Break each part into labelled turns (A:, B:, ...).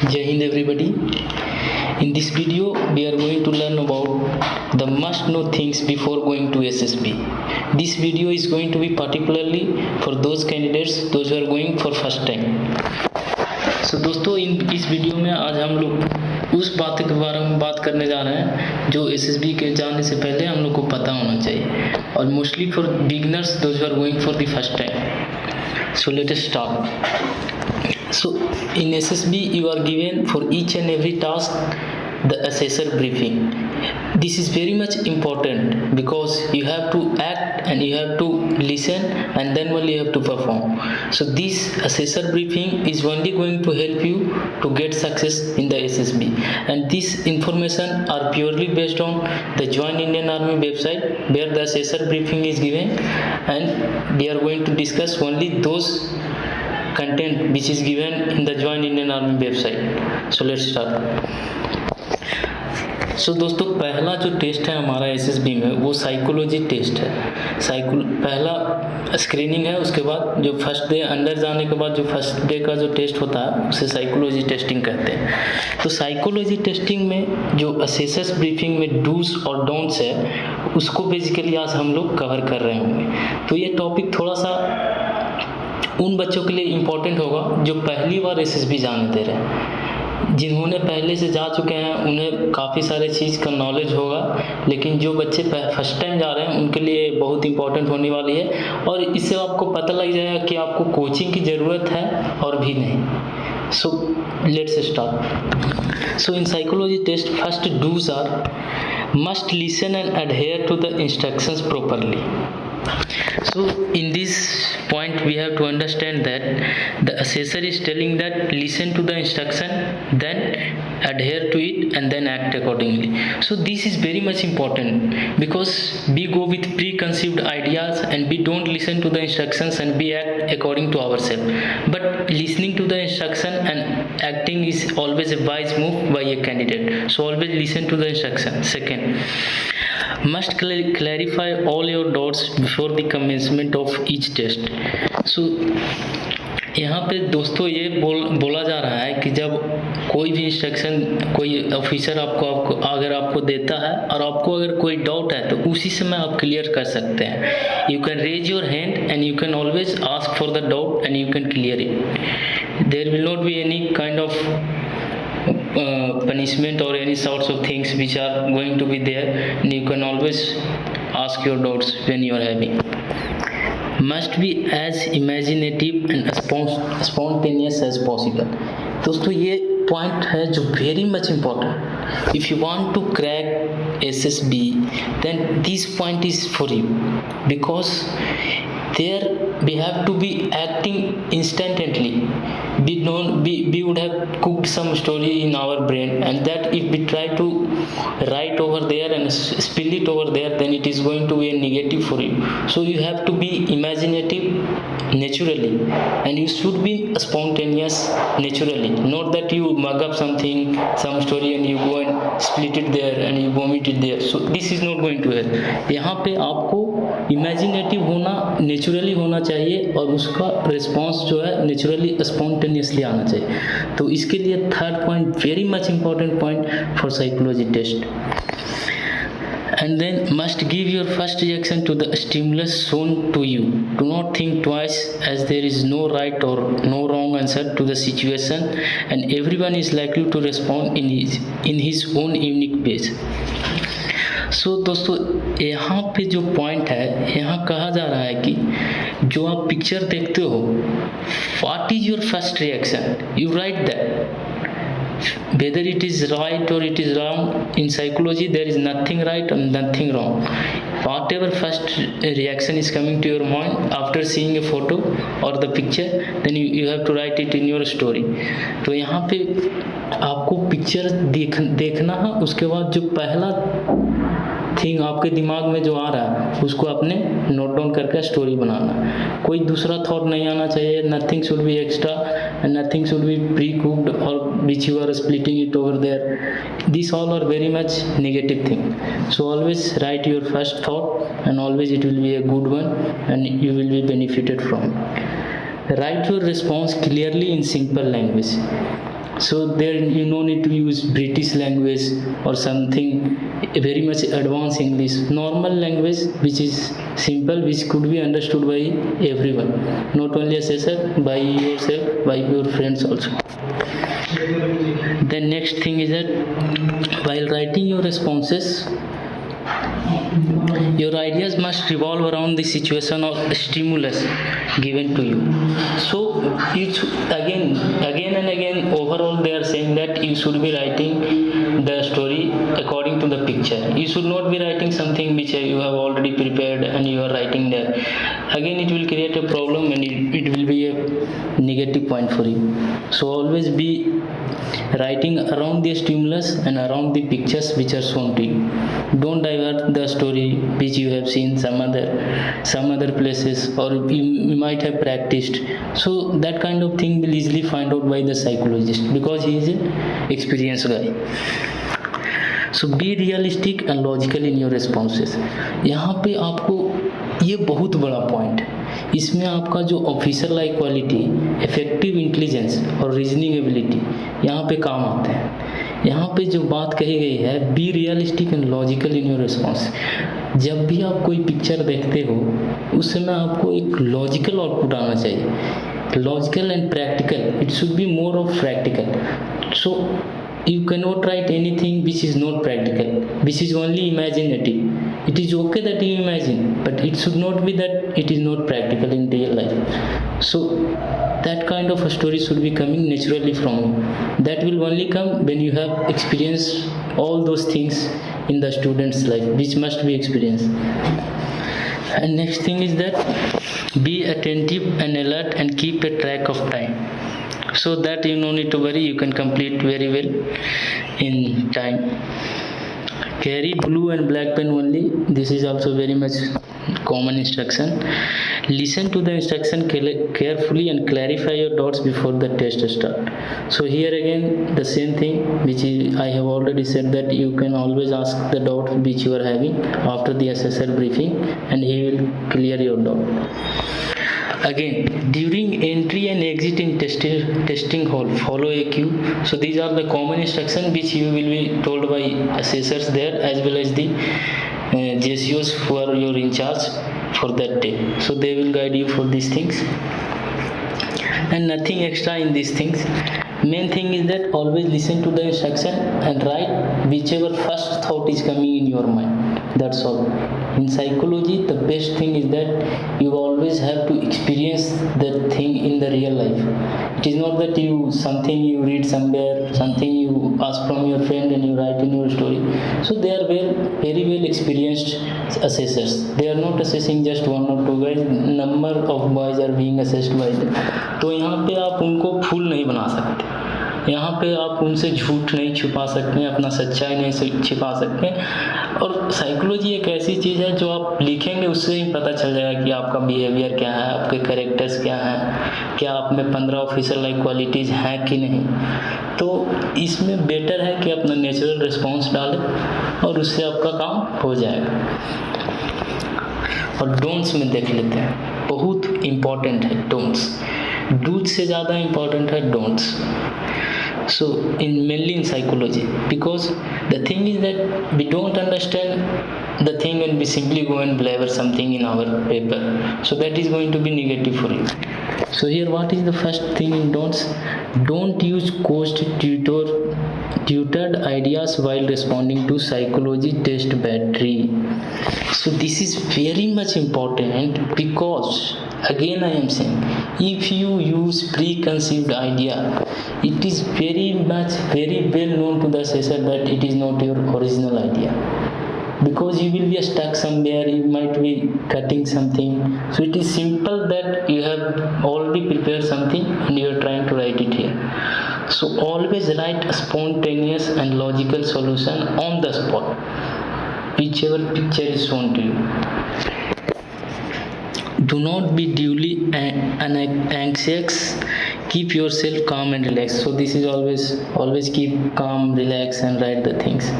A: Jai Hind everybody. In this video we are going to learn about the must know things before going to SSB. This video is going to be particularly for those candidates those who are going for first time. So दोस्तों इस video में आज हम लोग उस बात के बारे में बात करने जा रहे हैं जो SSB के जाने से पहले हम लोग को पता होना चाहिए और mostly for beginners those are going for the first time. So let us start. So in SSB you are given for each and every task the assessor briefing. This is very much important because you have to act and you have to listen and then only you have to perform. So this assessor briefing is only going to help you to get success in the SSB, and this information are purely based on the Join Indian Army website where the assessor briefing is given, and we are going to discuss only those content which is given in the Join Indian Army website. So let's start. दोस्तों पहला जो test है हमारा SSB में वो psychology test है. पहला screening है, उसके बाद जो फर्स्ट डे अंदर जाने के बाद जो फर्स्ट डे का जो टेस्ट होता है उसे साइकोलॉजी टेस्टिंग कहते हैं. तो साइकोलॉजी टेस्टिंग में जो असेसर्स ब्रीफिंग में डूज और डोंट्स है उसको बेसिकली आज हम लोग कवर कर रहे होंगे. तो ये टॉपिक थोड़ा सा उन बच्चों के लिए इम्पोर्टेंट होगा जो पहली बार SSB जाने दे रहे हैं. जिन्होंने पहले से जा चुके हैं उन्हें काफ़ी सारे चीज़ का नॉलेज होगा, लेकिन जो बच्चे फर्स्ट टाइम जा रहे हैं उनके लिए बहुत इंपॉर्टेंट होने वाली है और इससे आपको पता लग जाएगा कि आपको कोचिंग की ज़रूरत है और भी नहीं. So let's start. So in psychology test first do's are must listen and adhere to the instructions properly. So in this point we have to understand that the assessor is telling that listen to the instruction, then adhere to it and then act accordingly. So this is very much important because we go with preconceived ideas and we don't listen to the instructions and we act according to ourselves. But listening to the instruction and acting is always a wise move by a candidate. So always listen to the instruction. Second, must clarify all your doubts before the commencement of each test. So यहाँ पे दोस्तों ये बोला जा रहा है कि जब कोई भी इंस्ट्रक्शन कोई ऑफिसर आपको अगर आपको देता है और आपको अगर कोई डाउट है तो उसी समय आप क्लियर कर सकते हैं. You can raise your hand and you can always ask for the doubt and you can clear it. There will not be any kind of punishment or any sorts of things which are going to be there, and you can always ask your doubts when you are having. Must be as imaginative and spontaneous as possible. दोस्तों ये point है जो very much important. If you want to crack SSB then this point is for you because there we have to be acting instantly. We would have cooked some story in our brain, and that if we try to write over there and spill it over there, then it is going to be a negative for you. So you have to be imaginative naturally and you should be spontaneous naturally, not that you mug up some story and you go and split it there and you vomit it there. So this is not going to help. यहाँ पे आपको imaginative होना naturally होना चाहिए और उसका response जो है नेचुरली स्पॉन्टेनियसली आना चाहिए. तो इसके लिए third point very much important point for psychology test. And then must give your first reaction to the stimulus shown to you. Do not think twice as there is no right or no wrong answer to the situation and everyone is likely to respond in his own unique ways. सो दोस्तों यहाँ पे जो point है यहाँ कहा जा रहा है कि जो आप पिक्चर देखते हो what is your first reaction, you right that whether it is right or it is wrong. In psychology there is nothing right and nothing wrong. Whatever first reaction is coming to your mind after seeing a photo or the picture, then you have to write it in your story. तो यहाँ पे आपको picture देखना है, उसके बाद जो पहला थिंग आपके दिमाग में जो आ रहा है उसको आपने नोट डाउन करके स्टोरी बनाना. कोई दूसरा थॉट नहीं आना चाहिए. Nothing should be extra and nothing should be pre-cooked or which you are splitting it over there. These all are very much negative thing. So always write your first thought and always it will be a good one and you will be benefited from it. Write your response clearly in simple language. So there you no need to use British language or something very much advanced English. Normal language which is simple, which could be understood by everyone, not only assessor, by yourself, by your friends also. The next thing is that while writing your responses, your ideas must revolve around the situation or stimulus given to you. So it's again and again overall they are saying that you should be writing the story according to the picture. You should not be writing something which you have already prepared and you are writing there. Again it will create a problem and it will be a negative point for you. So always be writing around the stimulus and around the pictures which are shown to you. Don't divert the story which you have seen some other places, or you might have practiced. So that kind of thing will easily find out by the psychologist, because he is an experienced guy. So be realistic and logical in your responses. यहाँ पे आपको ये बहुत बड़ा point है, इसमें आपका जो officer like quality, effective intelligence और रीजनिंग एबिलिटी यहाँ पे काम आते हैं. यहाँ पे जो बात कही गई है, be realistic and logical in your response. जब भी आप कोई पिक्चर देखते हो उस समय आपको एक लॉजिकल आउटपुट आना चाहिए. Logical and practical, it should be more of practical. So you cannot write anything which is not practical, which is only imaginative. It is okay that you imagine, but it should not be that it is not practical in real life. So that kind of a story should be coming naturally from you. That will only come when you have experienced all those things in the student's life, which must be experienced. And next thing is that be attentive and alert and keep a track of time, so that you no need to worry, you can complete very well in time. Carry blue and black pen only. This is also very much common instruction. Listen to the instruction carefully and clarify your doubts before the test start. So here again the same thing which I have already said, that you can always ask the doubt which you are having after the assessor briefing, and he will clear your doubt. Again, during entry and exit in testing hall, follow a queue. So these are the common instructions which you will be told by assessors there, as well as the JCOs who are your in charge for that day. So they will guide you for these things, and nothing extra in these things. Main thing is that always listen to the instruction and write whichever first thought is coming in your mind. That's all. In psychology, the best thing is that you always have to experience that thing in the real life. It is not that something you read somewhere, something you ask from your friend and you write in your story. So they are very well experienced assessors. They are not assessing just one or two guys. Number of boys are being assessed by them. तो यहाँ पे आप उनको फूल नहीं बना सकते. यहाँ पे आप उनसे झूठ नहीं छुपा सकते, अपना सच्चाई नहीं छिपा सकते. और साइकोलॉजी एक ऐसी चीज़ है जो आप लिखेंगे उससे ही पता चल जाएगा कि आपका बिहेवियर क्या है, आपके कैरेक्टर्स क्या हैं, क्या आप में 15 ऑफिसर लाइक क्वालिटीज़ हैं कि नहीं. तो इसमें बेटर है कि अपना नेचुरल रिस्पॉन्स डालें और उससे आपका काम हो जाएगा. और डोंट्स में देख लेते हैं, बहुत इम्पॉर्टेंट है डोंट्स. डूज से ज़्यादा इम्पॉर्टेंट है don'ts. So mainly in psychology, because the thing is that we don't understand the thing when we simply go and blabber something in our paper. So that is going to be negative for you. So here what is the first thing in don'ts? Don't use coached tutored ideas while responding to psychology test battery. So this is very much important, because again I am saying, if you use preconceived idea, it is very well known to the assessor that it is not your original idea, because you will be stuck somewhere, you might be cutting something. So it is simple that you have already prepared something and you are trying to write it here. So always write a spontaneous and logical solution on the spot, whichever picture is shown to you. Do not be duly anxious. Keep yourself calm and relaxed. So this is always keep calm, relax, and write the things.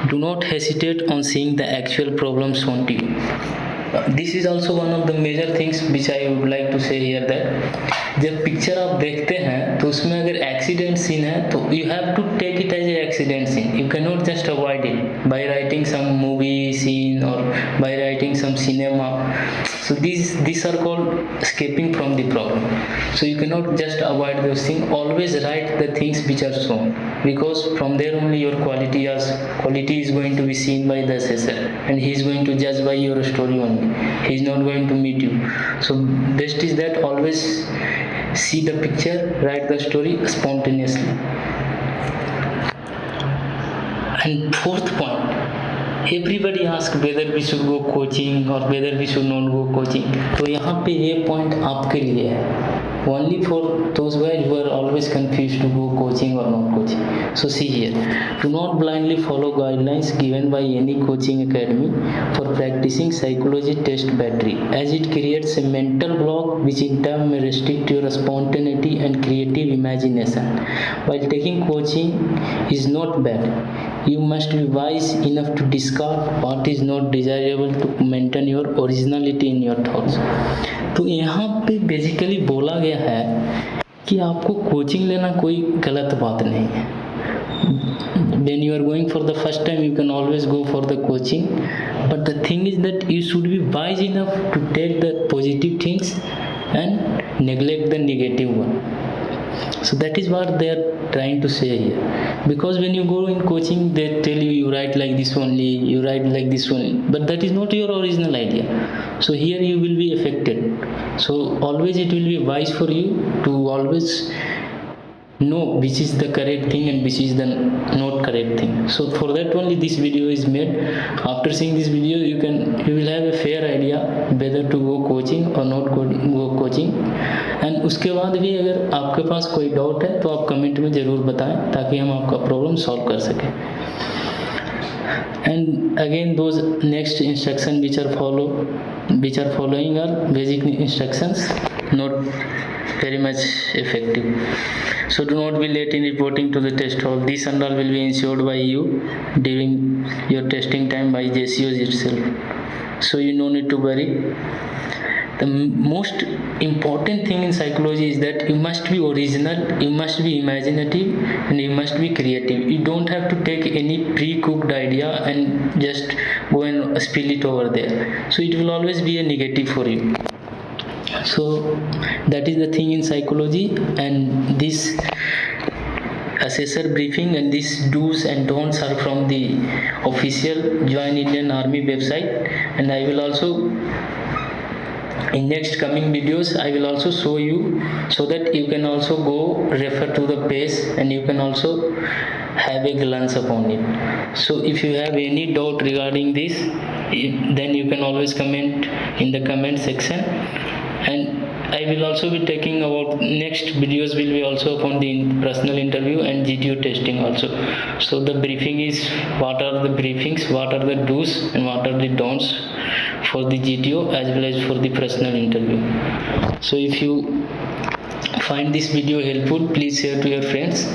A: Do not hesitate on seeing the actual problem shown to you. This is also one of the major things which I would like to say here, that जब picture आप देखते हैं तो उसमें अगर accident scene है तो you have to take it as a accident scene. You can not just avoid it by writing some movie scene और by writing some cinema. So these are called escaping from the problem. So you cannot just avoid those things. Always write the things which are shown, because from there only your quality is going to be seen by the assessor, and he is going to judge by your story only. He is not going to meet you. So best is that always see the picture, write the story spontaneously. And fourth point, everybody ask whether we should go coaching or whether we should not go coaching. तो यहाँ पे ये point आपके लिए है, only for those guys who are always confused to go coaching or not coaching. So see here, do not blindly follow guidelines given by any coaching academy for practicing psychology test battery, as it creates a mental block which in turn may restrict your spontaneity and creative imagination. While taking coaching is not bad, you must be wise enough to discard what is not desirable to maintain your originality in your thoughts. तो यहाँ पे basically बोला गया है कि आपको coaching लेना कोई गलत बात नहीं है. When you are going for the first time, you can always go for the coaching, but the thing is that you should be wise enough to take the positive things and neglect the negative one. So that is what they are trying to say here. Because when you go in coaching, they tell you write like this only, you write like this only, but that is not your original idea. So here you will be affected. So always it will be wise for you to always know which is the correct thing and which is the not correct thing. So for that only this video is made. After seeing this video, you will have a fair idea whether to go coaching or not go coaching. And उसके बाद भी अगर आपके पास कोई doubt है तो आप comment में ज़रूर बताएं, ताकि हम आपका प्रॉब्लम सॉल्व कर सकें. And again those next instruction which are following are basic instructions, not very much effective. So do not be late in reporting to the test hall. This and all will be ensured by you during your testing time by JCOs itself. So you no need to worry. The most important thing in psychology is that you must be original, you must be imaginative, and you must be creative. You don't have to take any pre-cooked idea and just go and spill it over there. So it will always be a negative for you. So that is the thing in psychology, and this assessor briefing and these do's and don'ts are from the official Join Indian Army website. And I will also in next coming videos I will also show you, so that you can also go refer to the page and you can also have a glance upon it. So if you have any doubt regarding this, then you can always comment in the comment section. And I will also be taking about next videos will be also upon the personal interview and GTO testing also. So the briefing is what are the briefings, what are the do's and what are the don'ts for the GTO as well as for the personal interview. So if you find this video helpful, please share to your friends